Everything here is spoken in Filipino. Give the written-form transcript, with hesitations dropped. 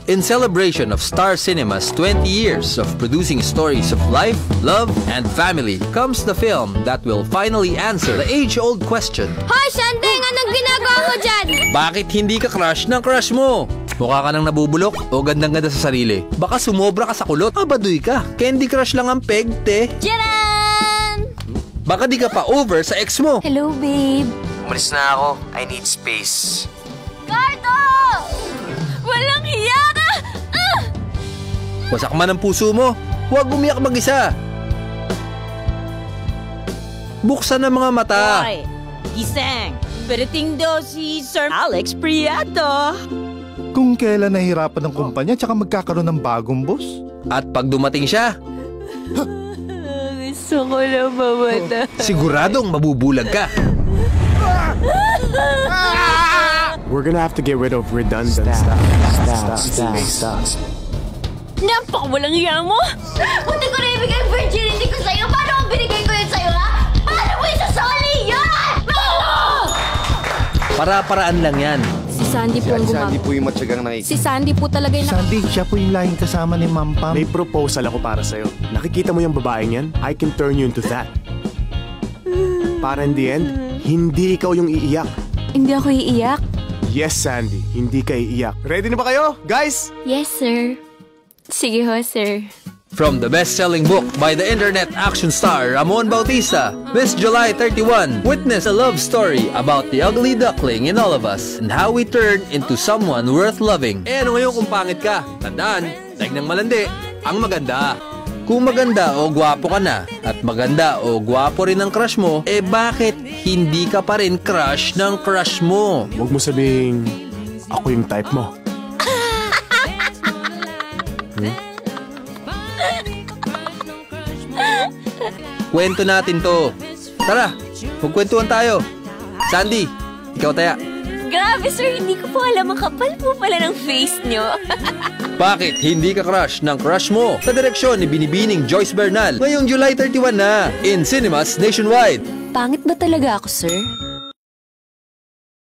In celebration of Star Cinema's 20 years of producing stories of life, love, and family, comes the film that will finally answer the age-old question. Hoy, Sandeng! Anong ginagawa mo dyan? Bakit hindi ka crush ng crush mo? Mukha ka nang nabubulok o gandang-ganda sa sarili? Baka sumobra ka sa kulot? Abaduy ka. Candy crush lang ang peg, te. Tcharan! Baka di ka pa over sa ex mo. Hello, babe. Umalis na ako. I need space. Cardo! Walang hiya ka! Wasak man ang puso mo. Huwag umiyak mag-isa. Buksan ang mga mata. Hoy, gising. Berating daw si Sir Alex Prieto. Kung kailan nahirapan ng kumpanya tsaka magkakaroon ng bagong boss. At pag dumating siya, Gusto ko na mamata. siguradong mabubulag ka. We're gonna have to get rid of redundant stuff. Napakawalang hiya mo! Hindi ko na ibigay ang virginity ko sa'yo. Paano kung binigay ko yun sa'yo, ha? Paano mo isasoli yan? Paano? Para-paraan lang yan. Si Sandy po ang Sandy po yung matyagang nakikita. Si Sandy po talaga yung Sandy, siya po yung laging kasama ni Ma'am Pam. May proposal ako para sa'yo. Nakikita mo yung babaeng yan? I can turn you into that. Para in the end, hindi ikaw yung iiyak. Hindi ako iiyak. Yes, Sandy. Hindi ka iiyak. Ready na ba kayo, guys? Yes, sir. Sige ho, sir. From the best-selling book by the internet action star Ramon Bautista, this July 31, witness a love story about the ugly duckling in all of us and how we turn into someone worth loving. Eh ano ngayon kung pangit ka? Tandaan, daig ng malandi, ang maganda. Kung maganda o gwapo ka na at maganda o gwapo rin ang crush mo, eh bakit hindi ka pa rin crush ng crush mo? Huwag mo sabihing, ako yung type mo. Kwento natin to. Tara, magkwentuhan tayo. Sandy, ikaw taya. Grabe, sir. Hindi ko po alam. Ang kapal po pala ng face nyo. Bakit hindi ka crush ng crush mo? Sa direksyon ni Binibining Joyce Bernal, ngayong July 31 na, in cinemas nationwide. Pangit ba talaga ako, sir?